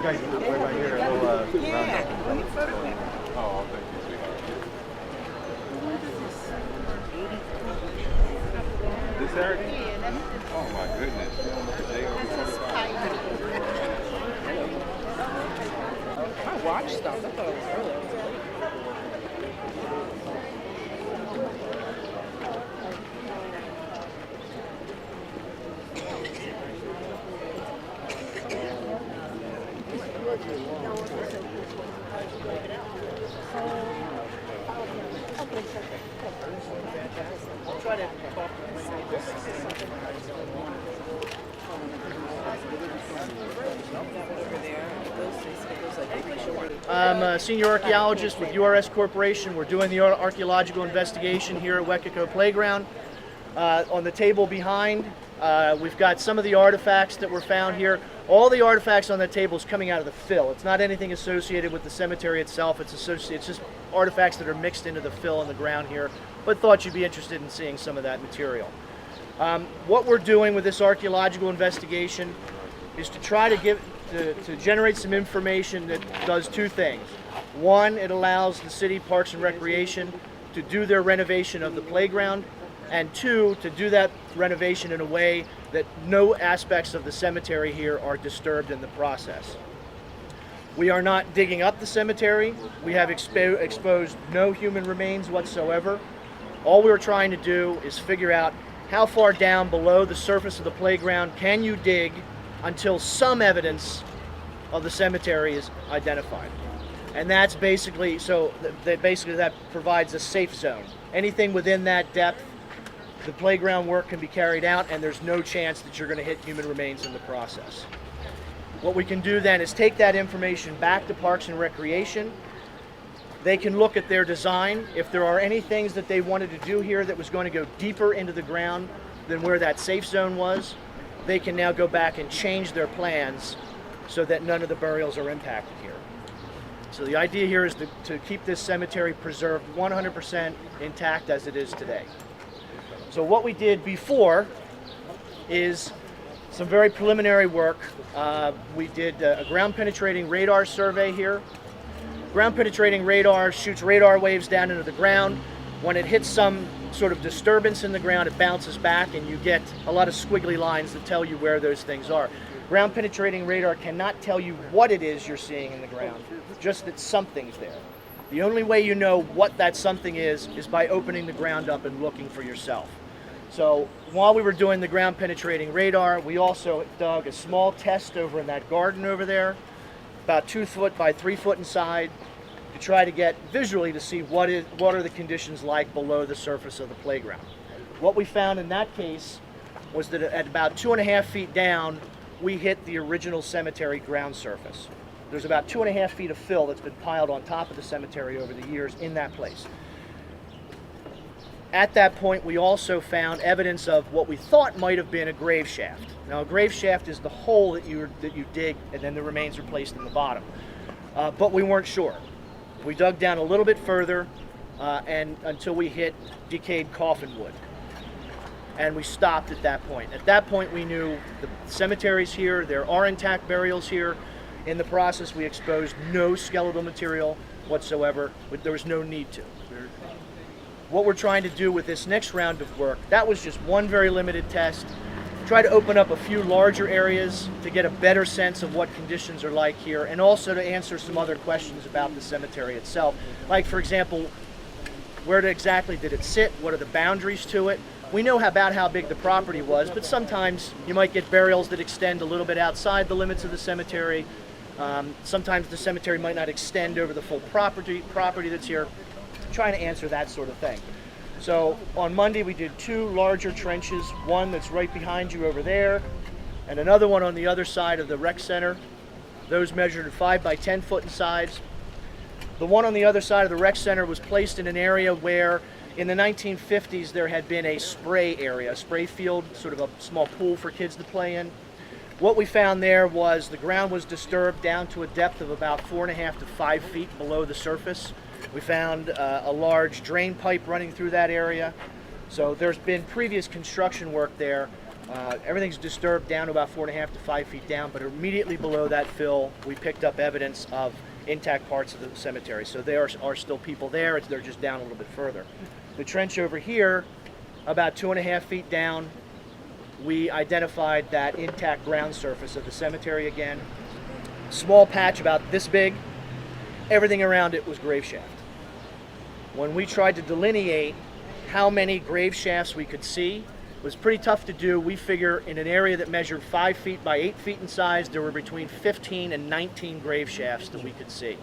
guys wait right here. Yeah, let me photograph. Oh, thank you, sweetheart. This Saturday? Oh my goodness. I watched stuff. I thought it was early. I'll try to talk to I'm a senior archaeologist with URS Corporation. We're doing the archaeological investigation here at Bethel Playground. On the table behind, we've got some of the artifacts that were found here. All the artifacts on that table is coming out of the fill. It's not anything associated with the cemetery itself. It's just artifacts that are mixed into the fill in the ground here, but thought you'd be interested in seeing some of that material. What we're doing with this archaeological investigation is to try to generate some information that does two things. One, it allows the city Parks and Recreation to do their renovation of the playground, and two, to do that renovation in a way that no aspects of the cemetery here are disturbed in the process. We are not digging up the cemetery. We have exposed no human remains whatsoever. All we're trying to do is figure out how far down below the surface of the playground can you dig until some evidence of the cemetery is identified. And that's basically, that provides a safe zone. Anything within that depth, the playground work can be carried out, and there's no chance that you're going to hit human remains in the process. What we can do then is take that information back to Parks and Recreation. They can look at their design. If there are any things that they wanted to do here that was going to go deeper into the ground than where that safe zone was, they can now go back and change their plans so that none of the burials are impacted here. So the idea here is to keep this cemetery preserved 100% intact as it is today. So what we did before is some very preliminary work. We did a ground penetrating radar survey here. Ground penetrating radar shoots radar waves down into the ground. When it hits some sort of disturbance in the ground, it bounces back and you get a lot of squiggly lines that tell you where those things are. Ground penetrating radar cannot tell you what it is you're seeing in the ground, just that something's there. The only way you know what that something is by opening the ground up and looking for yourself. So while we were doing the ground penetrating radar, we also dug a small test over in that garden over there, about 2 foot by 3 foot inside, to try to get visually to see what are the conditions like below the surface of the playground. What we found in that case was that at about 2.5 feet down, we hit the original cemetery ground surface. There's about 2.5 feet of fill that's been piled on top of the cemetery over the years in that place. At that point, we also found evidence of what we thought might have been a grave shaft. Now, a grave shaft is the hole that you dig, and then the remains are placed in the bottom. But we weren't sure. We dug down a little bit further, and until we hit decayed coffin wood, and we stopped at that point. At that point, we knew the cemetery's here. There are intact burials here. In the process, we exposed no skeletal material whatsoever. There was no need to. What we're trying to do with this next round of work, that was just one very limited test. Try to open up a few larger areas to get a better sense of what conditions are like here, and also to answer some other questions about the cemetery itself. Like, for example, where exactly did it sit? What are the boundaries to it? We know about how big the property was, but sometimes you might get burials that extend a little bit outside the limits of the cemetery. Sometimes the cemetery might not extend over the full property that's here. Trying to answer that sort of thing. So on Monday we did 2 larger trenches, one that's right behind you over there, and another one on the other side of the rec center. Those measured 5 by 10 foot in size. The one on the other side of the rec center was placed in an area where in the 1950s there had been a spray area, a spray field, sort of a small pool for kids to play in. What we found there was the ground was disturbed down to a depth of about 4.5 to 5 feet below the surface. We found a large drain pipe running through that area. So there's been previous construction work there Everything's disturbed down to about 4.5 to 5 feet down, but immediately below that fill, we picked up evidence of intact parts of the cemetery. So there are still people there, they're just down a little bit further. The trench over here, about 2.5 feet down, we identified that intact ground surface of the cemetery again. Small patch about this big, everything around it was grave shaft. When we tried to delineate how many grave shafts we could see, it was pretty tough to do. We figure in an area that measured 5 feet by 8 feet in size, there were between 15 and 19 grave shafts that we could see.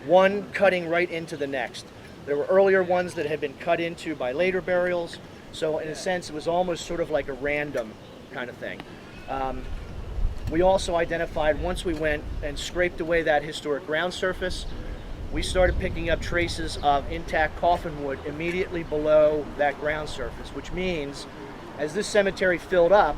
One cutting right into the next. There were earlier ones that had been cut into by later burials, so in a sense it was almost sort of like a random kind of thing. We also identified, once we went and scraped away that historic ground surface, we started picking up traces of intact coffin wood immediately below that ground surface, which means as this cemetery filled up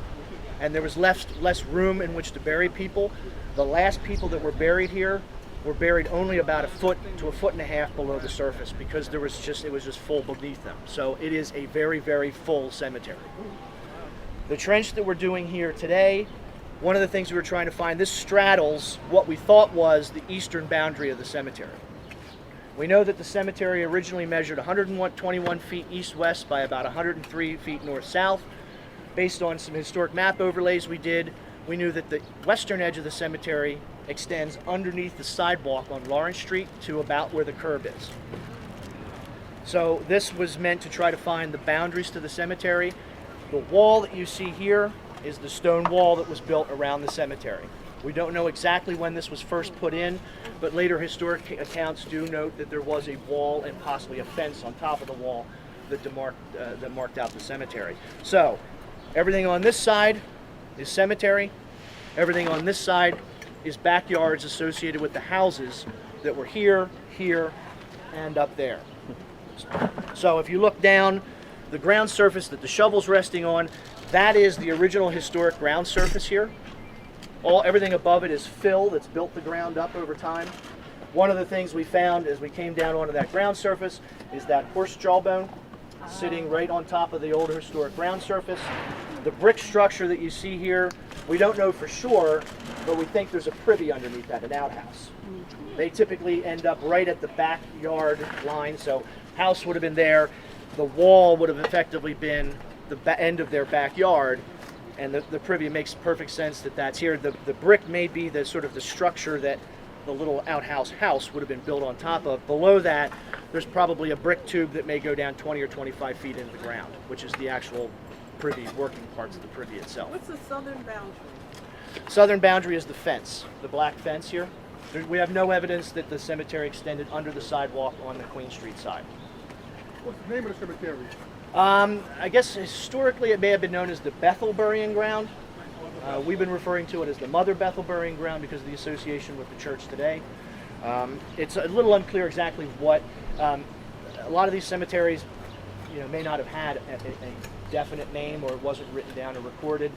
and there was less room in which to bury people, the last people that were buried here were buried only about 1 foot to 1.5 feet below the surface because it was just full beneath them. So it is a very, very full cemetery. The trench that we're doing here today, one of the things we were trying to find, this straddles what we thought was the eastern boundary of the cemetery. We know that the cemetery originally measured 121 feet east-west by about 103 feet north-south. Based on some historic map overlays we did, we knew that the western edge of the cemetery extends underneath the sidewalk on Lawrence Street to about where the curb is. So this was meant to try to find the boundaries to the cemetery. The wall that you see here is the stone wall that was built around the cemetery. We don't know exactly when this was first put in, but later historic accounts do note that there was a wall and possibly a fence on top of the wall that marked out the cemetery. So everything on this side is cemetery. Everything on this side is backyards associated with the houses that were here, here, and up there. So if you look down, the ground surface that the shovel's resting on, that is the original historic ground surface here. Everything above it is fill that's built the ground up over time. One of the things we found as we came down onto that ground surface is that horse jawbone sitting right on top of the old historic ground surface. The brick structure that you see here, we don't know for sure, but we think there's a privy underneath that, an outhouse. They typically end up right at the backyard line, so house would have been there. The wall would have effectively been the end of their backyard, and the privy makes perfect sense that that's here. The brick may be the sort of the structure that the little outhouse house would have been built on top of. Below that, there's probably a brick tube that may go down 20 or 25 feet into the ground, which is the actual privy, working parts of the privy itself. What's the southern boundary? Southern boundary is the fence, the black fence here. We have no evidence that the cemetery extended under the sidewalk on the Queen Street side. What's the name of the cemetery? I guess historically it may have been known as the Bethel Burying Ground. We've been referring to it as the Mother Bethel Burying Ground because of the association with the church today. It's a little unclear exactly what. A lot of these cemeteries, may not have had a definite name, or it wasn't written down or recorded.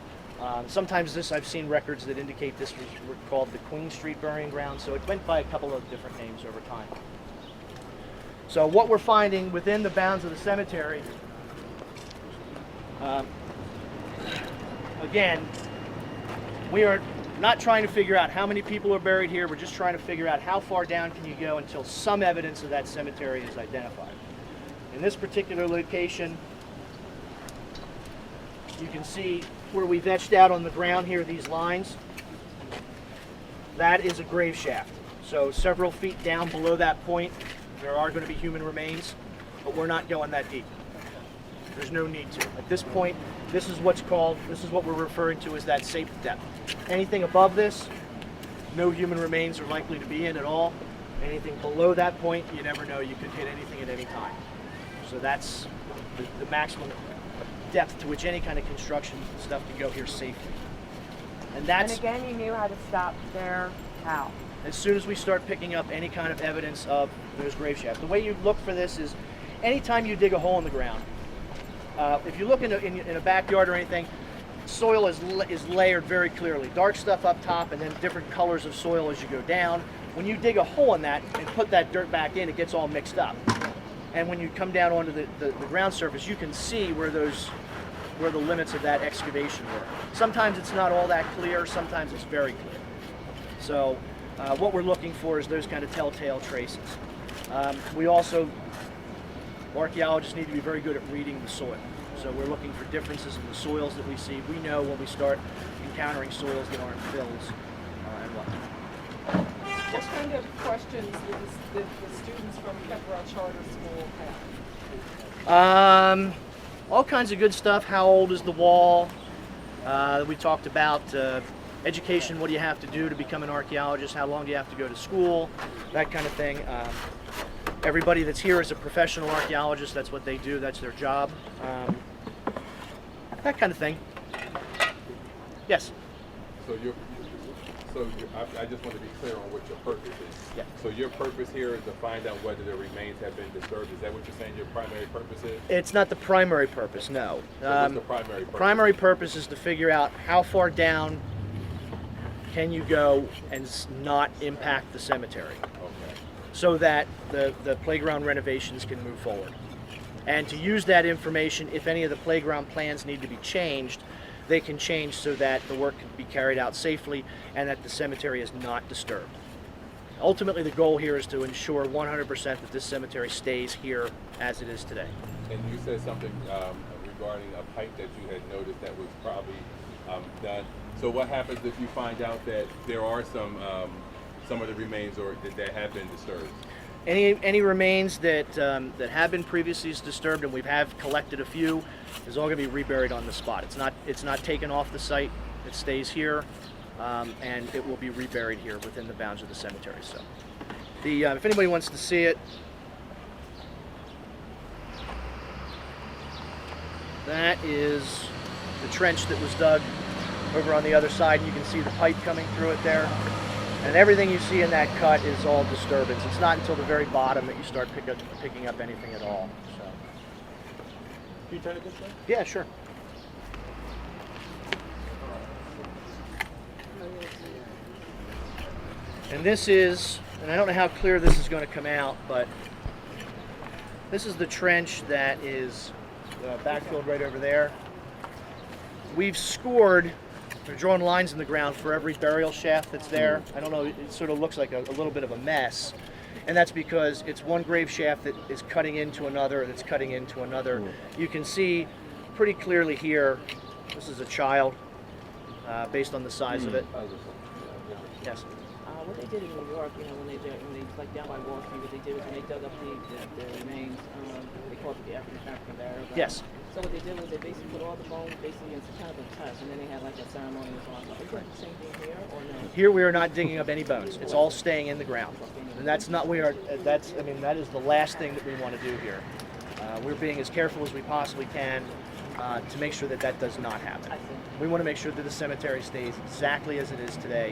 Sometimes I've seen records that indicate this was called the Queen Street Burying Ground, so it went by a couple of different names over time. So what we're finding within the bounds of the cemetery, again, we are not trying to figure out how many people are buried here. We're just trying to figure out how far down can you go until some evidence of that cemetery is identified. In this particular location, you can see where we've etched out on the ground here these lines. That is a grave shaft. So several feet down below that point, there are going to be human remains, but we're not going that deep. There's no need to. At this point, this is what we're referring to as that safe depth. Anything above this, no human remains are likely to be in at all. Anything below that point, you never know, you could hit anything at any time. So that's the maximum depth to which any kind of construction stuff can go here safely. And again, you knew how to stop there. How? As soon as we start picking up any kind of evidence of those grave shafts. The way you look for this is anytime you dig a hole in the ground, if you look in a backyard or anything, soil is layered very clearly. Dark stuff up top and then different colors of soil as you go down. When you dig a hole in that and put that dirt back in, it gets all mixed up. And when you come down onto the ground surface, you can see where those where the limits of that excavation were. Sometimes it's not all that clear, sometimes it's very clear. So what we're looking for is those kind of telltale traces. We also, archaeologists need to be very good at reading the soil. So we're looking for differences in the soils that we see. We know when we start encountering soils that aren't fills and whatnot. What kind of questions did the students from Bethel Charter School have? All kinds of good stuff. How old is the wall? We talked about education. What do you have to do to become an archaeologist? How long do you have to go to school? That kind of thing. Everybody that's here is a professional archaeologist. That's what they do. That's their job. That kind of thing. Yes. I just want to be clear on what your purpose is. Yeah. So your purpose here is to find out whether the remains have been disturbed. Is that what you're saying your primary purpose is? It's not the primary purpose, no. So what's the primary purpose? Primary purpose is to figure out how far down can you go and not impact the cemetery, Okay. so that the playground renovations can move forward. And to use that information, if any of the playground plans need to be changed, they can change so that the work can be carried out safely and that the cemetery is not disturbed. Ultimately, the goal here is to ensure 100% that this cemetery stays here as it is today. And you said something regarding a pipe that you had noticed that was probably done. So what happens if you find out that there are some of the remains or that have been disturbed? Any remains that have been previously disturbed, and we have collected a few, is all going to be reburied on the spot. It's not taken off the site. It stays here, and it will be reburied here within the bounds of the cemetery. So, if anybody wants to see it, that is the trench that was dug over on the other side. You can see the pipe coming through it there. And everything you see in that cut is all disturbance. It's not until the very bottom that you start picking up anything at all. So. Can you turn it this way? Yeah, sure. And this is, and I don't know how clear this is going to come out, but this is the trench that is backfilled right over there. We've scored. They're drawing lines in the ground for every burial shaft that's there. I don't know, it sort of looks like a little bit of a mess. And that's because it's one grave shaft that is cutting into another, that's cutting into another. You can see pretty clearly here, this is a child, based on the size of it. Yes. What they did in New York, when they like down by Wall Street, what they did was when they dug up the remains, they called it the African burial ground. Yes. So what they did was they basically put all the bones basically into kind of a touch, and then they had like a ceremony and so on. Is that the same thing here or no? Here we are not digging up any bones. It's all staying in the ground. And that's not, that is the last thing that we want to do here. We're being as careful as we possibly can to make sure that that does not happen. We want to make sure that the cemetery stays exactly as it is today.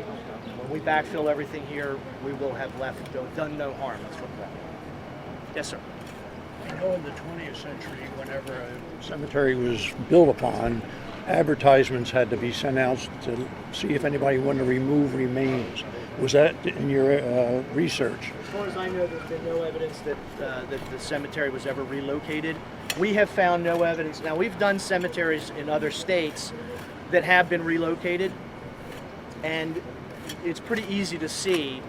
When we backfill everything here, we will have done no harm. That's what we're. Yes, sir. I know in the 20th century, whenever a cemetery was built upon, advertisements had to be sent out to see if anybody wanted to remove remains. Was that in your research? As far as I know, there's been no evidence that the cemetery was ever relocated. We have found no evidence. Now, we've done cemeteries in other states that have been relocated, and it's pretty easy to see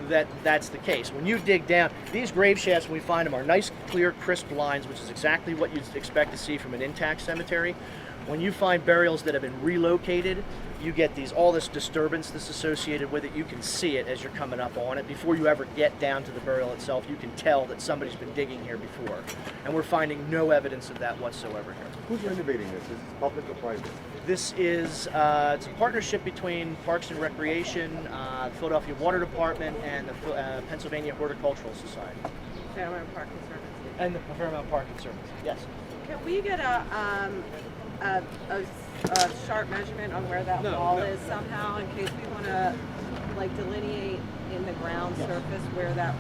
that that's the case. When you dig down, these grave shafts, when we find them, are nice, clear, crisp lines, which is exactly what you'd expect to see from an intact cemetery. When you find burials that have been relocated, you get all this disturbance that's associated with it. You can see it as you're coming up on it. Before you ever get down to the burial itself, you can tell that somebody's been digging here before. And we're finding no evidence of that whatsoever here. Who's renovating this? Is this public or private? This is it's a partnership between Parks and Recreation, the Philadelphia Water Department, and the Pennsylvania Horticultural Society. Fairmount Park Conservancy. And the Fairmount Park Conservancy. Yes. Can we get a sharp measurement on where that wall is somehow, in case we want to like delineate in the ground surface where that